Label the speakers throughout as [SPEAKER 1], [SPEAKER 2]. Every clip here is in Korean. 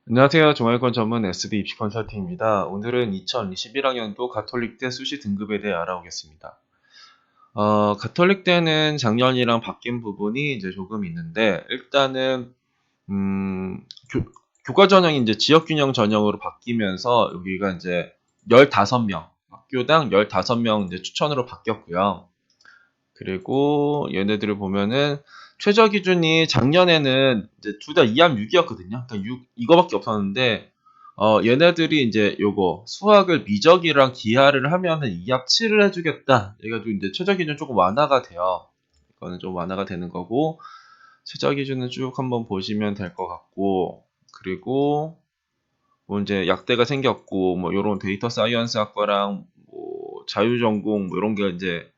[SPEAKER 1] 안녕하세요. 종합권 전문 SD 입시 컨설팅입니다. 오늘은 2021학년도 가톨릭대 수시 등급에 대해 알아보겠습니다. 가톨릭대는 작년이랑 바뀐 부분이 이제 조금 있는데, 일단은, 교과 전형이 이제 지역 균형 전형으로 바뀌면서 여기가 이제 15명, 학교당 15명 이제 추천으로 바뀌었고요. 그리고 얘네들을 보면은 최저 기준이 작년에는 이제 둘 다 2합 6이었거든요. 그러니까 6 이거밖에 없었는데 얘네들이 이제 요거 수학을 미적이랑 기하를 하면은 2합 7을 해주겠다. 해가지고 이제 최저 기준 조금 완화가 돼요. 이거는 좀 완화가 되는 거고 최저 기준은 쭉 한번 보시면 될 것 같고 그리고 뭐 이제 약대가 생겼고 뭐 요런 데이터 사이언스 학과랑 뭐 자유전공 뭐 이런 게 이제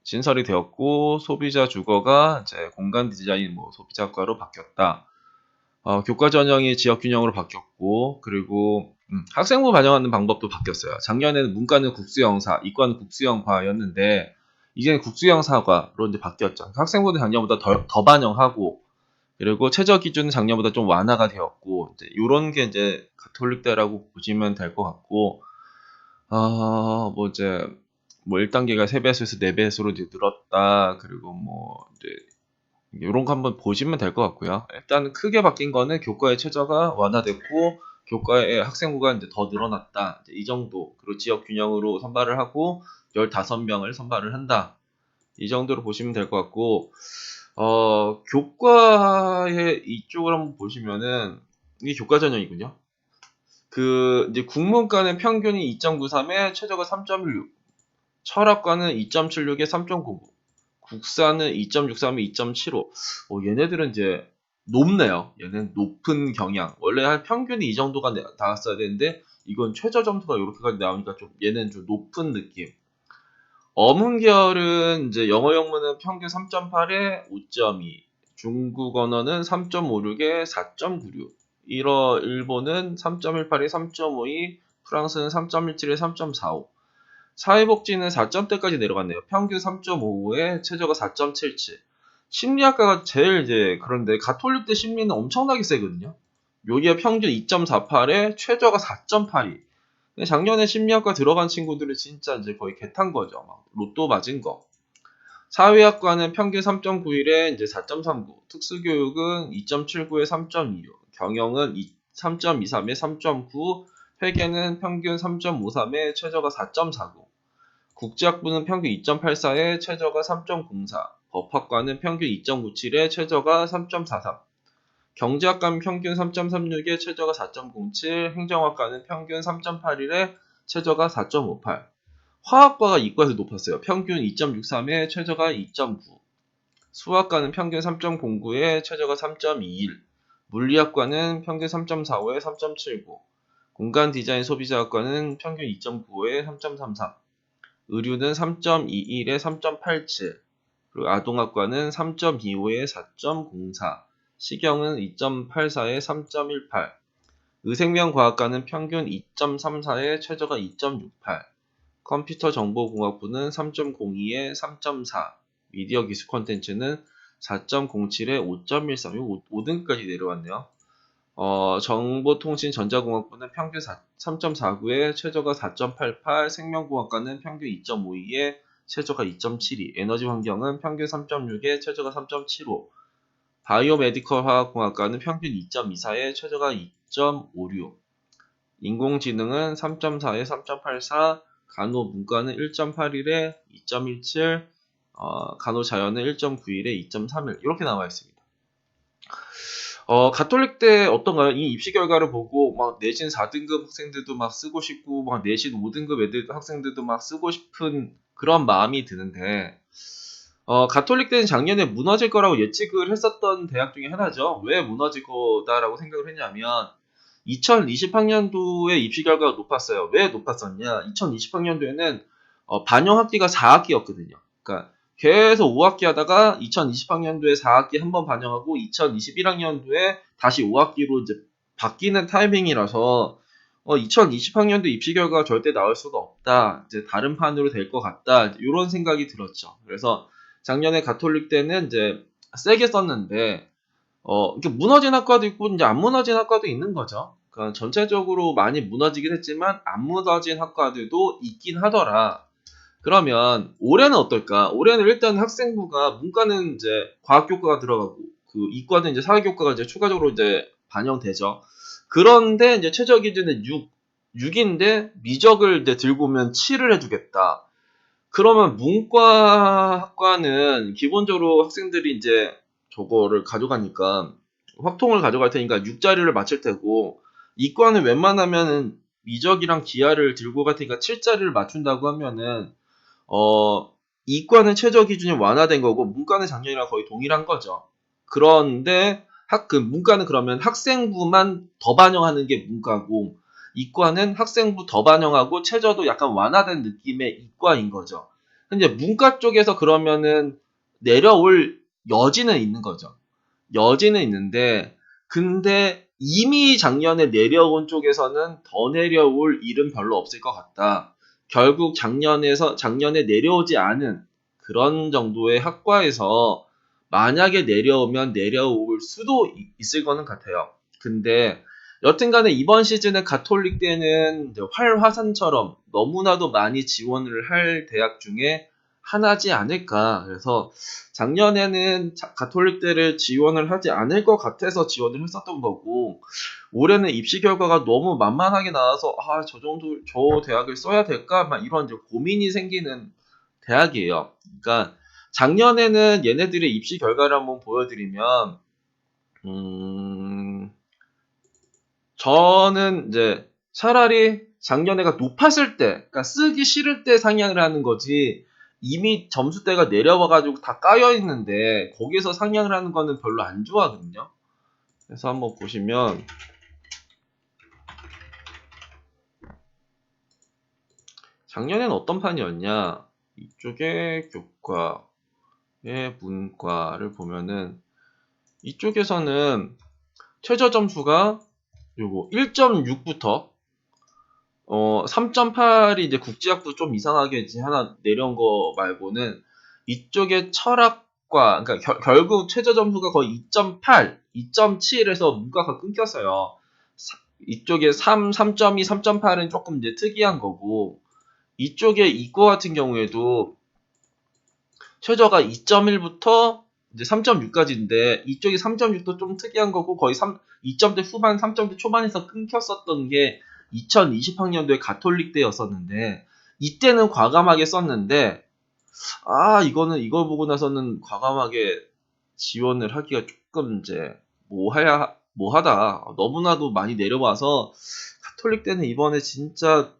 [SPEAKER 1] 신설이 되었고 소비자 주거가 이제 공간 디자인 뭐 소비자과로 바뀌었다. 교과 전형이 지역 균형으로 바뀌었고 그리고 학생부 반영하는 방법도 바뀌었어요. 작년에는 문과는 국수영사, 이과는 국수영과였는데 이제는 국수영사과로 이제 바뀌었죠. 학생부는 작년보다 더 반영하고 그리고 최저 기준은 작년보다 좀 완화가 되었고 이제 이런 게 이제 가톨릭대라고 보시면 될 것 같고 뭐 이제 뭐 1단계가 3배수에서 4배수로 이제 늘었다. 그리고 뭐 이제 요런 거 한번 보시면 될 것 같고요. 일단 크게 바뀐 거는 교과의 최저가 완화됐고 교과의 학생부가 이제 더 늘어났다. 이제 이 정도. 그리고 지역 균형으로 선발을 하고 15명을 선발을 한다. 이 정도로 보시면 될 것 같고 교과의 이쪽을 한번 보시면은 이게 교과 전형이군요. 이제 국문과는 평균이 2.93에 최저가 3.16. 철학과는 2.76에 3.99, 국사는 2.63에 2.75. 얘네들은 이제 높네요. 얘는 높은 경향. 원래 한 평균이 이 정도가 나왔어야 되는데 이건 최저 점수가 이렇게까지 나오니까 좀 얘는 좀 높은 느낌. 어문계열은 이제 영어 영문은 평균 3.8에 5.2, 중국 언어는 3.56에 4.96, 일본은 3.18에 3.52, 프랑스는 3.17에 3.45. 사회복지는 4점대까지 내려갔네요. 평균 3.55에 최저가 4.77. 심리학과가 제일 이제 그런데 가톨릭대 심리는 엄청나게 세거든요. 여기가 평균 2.48에 최저가 4.82. 작년에 심리학과 들어간 친구들은 진짜 이제 거의 개탄 거죠. 막 로또 맞은 거. 사회학과는 평균 3.91에 이제 4.39. 특수교육은 2.79에 3.26. 경영은 3.23에 3.9. 회계는 평균 3.53에 최저가 4.49. 국제학부는 평균 2.84에 최저가 3.04, 법학과는 평균 2.97에 최저가 3.43, 경제학과는 평균 3.36에 최저가 4.07, 행정학과는 평균 3.81에 최저가 4.58, 화학과가 이과에서 높았어요. 평균 2.63에 최저가 2.9, 수학과는 평균 3.09에 최저가 3.21, 물리학과는 평균 3.45에 3.79, 공간 디자인 소비자학과는 평균 2.95에 3.33, 의류는 3.21에 3.87, 그리고 아동학과는 3.25에 4.04, 시경은 2.84에 3.18, 의생명과학과는 평균 2.34에 최저가 2.68, 컴퓨터정보공학부는 3.02에 3.4, 미디어 기술 콘텐츠는 4.07에 5.13, 이거 5등까지 내려왔네요. 정보통신전자공학부는 평균 3.49에 최저가 4.88, 생명공학과는 평균 2.52에 최저가 2.72, 에너지환경은 평균 3.6에 최저가 3.75, 바이오메디컬 화학공학과는 평균 2.24에 최저가 2.56, 인공지능은 3.4에 3.84, 간호문과는 1.81에 2.17, 간호자연은 1.91에 2.31 이렇게 나와 있습니다. 가톨릭대 어떤가요? 이 입시 결과를 보고 막 내신 4등급 학생들도 막 쓰고 싶고 막 내신 5등급 학생들도 막 쓰고 싶은 그런 마음이 드는데 가톨릭대는 작년에 무너질 거라고 예측을 했었던 대학 중에 하나죠. 왜 무너질 거다라고 생각을 했냐면 2020학년도에 입시 결과가 높았어요. 왜 높았었냐? 2020학년도에는 반영 학기가 4학기였거든요. 그러니까 계속 5학기 하다가 2020학년도에 4학기 한 번 반영하고 2021학년도에 다시 5학기로 이제 바뀌는 타이밍이라서 2020학년도 입시 결과가 절대 나올 수가 없다. 이제 다른 판으로 될 것 같다. 이런 생각이 들었죠. 그래서 작년에 가톨릭 때는 이제 세게 썼는데 이렇게 무너진 학과도 있고 이제 안 무너진 학과도 있는 거죠. 그러니까 전체적으로 많이 무너지긴 했지만 안 무너진 학과들도 있긴 하더라. 그러면 올해는 어떨까? 올해는 일단 학생부가 문과는 이제 과학교과가 들어가고 그 이과는 이제 사회교과가 이제 추가적으로 이제 반영되죠. 그런데 이제 최저 기준은 6인데 미적을 이제 들고 오면 7을 해주겠다. 그러면 문과 학과는 기본적으로 학생들이 이제 저거를 가져가니까 확통을 가져갈 테니까 6자리를 맞출 테고 이과는 웬만하면은 미적이랑 기하를 들고 갈 테니까 7자리를 맞춘다고 하면은 이과는 최저 기준이 완화된 거고 문과는 작년이랑 거의 동일한 거죠. 그런데 문과는 그러면 학생부만 더 반영하는 게 문과고 이과는 학생부 더 반영하고 최저도 약간 완화된 느낌의 이과인 거죠. 근데 문과 쪽에서 그러면은 내려올 여지는 있는 거죠. 여지는 있는데 근데 이미 작년에 내려온 쪽에서는 더 내려올 일은 별로 없을 것 같다. 결국 작년에 내려오지 않은 그런 정도의 학과에서 만약에 내려오면 내려올 수도 있을 거는 같아요. 근데 여튼간에 이번 시즌에 가톨릭대는 활화산처럼 너무나도 많이 지원을 할 대학 중에 하나지 않을까. 그래서 작년에는 가톨릭대를 지원을 하지 않을 것 같아서 지원을 했었던 거고 올해는 입시 결과가 너무 만만하게 나와서 저 정도 저 대학을 써야 될까 막 이런 이제 고민이 생기는 대학이에요. 그러니까 작년에는 얘네들의 입시 결과를 한번 보여드리면 저는 이제 차라리 작년에가 높았을 때, 그러니까 쓰기 싫을 때 상향을 하는 거지 이미 점수대가 내려와가지고 다 까여 있는데 거기서 상향을 하는 거는 별로 안 좋아하거든요. 그래서 한번 보시면 작년엔 어떤 판이었냐? 이쪽에 교과의 문과를 보면은 이쪽에서는 최저 점수가 요거 1.6부터 3.8이 이제 국제학도 좀 이상하게 이제 하나 내려온 거 말고는 이쪽에 철학과, 그러니까 결국 최저 점수가 거의 2.8, 2.7에서 문과가 끊겼어요. 이쪽에 3.2, 3.8은 조금 이제 특이한 거고, 이쪽에 이과 같은 경우에도 최저가 2.1부터 이제 3.6까지인데, 이쪽이 3.6도 좀 특이한 거고, 거의 2점대 후반, 3점대 초반에서 끊겼었던 게 2020학년도에 가톨릭대였었는데, 이때는 과감하게 썼는데, 이걸 보고 나서는 과감하게 지원을 하기가 조금 이제 뭐하다. 너무나도 많이 내려와서 가톨릭대는 이번에 진짜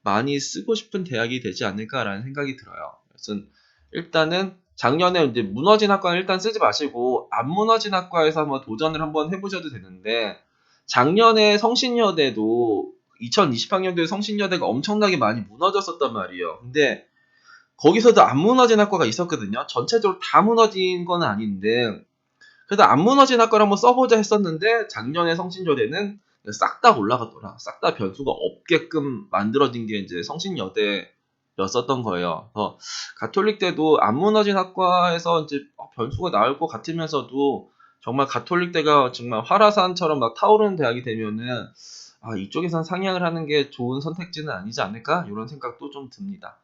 [SPEAKER 1] 많이 쓰고 싶은 대학이 되지 않을까라는 생각이 들어요. 그래서 일단은 작년에 이제 무너진 학과는 일단 쓰지 마시고 안 무너진 학과에서 한번 도전을 한번 해보셔도 되는데 작년에 성신여대도 2020학년도에 성신여대가 엄청나게 많이 무너졌었단 말이에요. 근데 거기서도 안 무너진 학과가 있었거든요. 전체적으로 다 무너진 건 아닌데 그래도 안 무너진 학과를 한번 써보자 했었는데 작년에 성신여대는 싹 다 올라갔더라. 싹 다 변수가 없게끔 만들어진 게 이제 성신여대였었던 거예요. 그래서 가톨릭대도 안 무너진 학과에서 이제 변수가 나올 것 같으면서도 정말 가톨릭대가 정말 활화산처럼 막 타오르는 대학이 되면은 이쪽에선 상향을 하는 게 좋은 선택지는 아니지 않을까? 이런 생각도 좀 듭니다.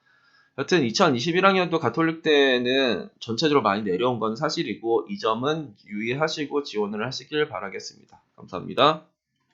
[SPEAKER 1] 여튼 2021학년도 가톨릭대는 전체적으로 많이 내려온 건 사실이고 이 점은 유의하시고 지원을 하시길 바라겠습니다. 감사합니다.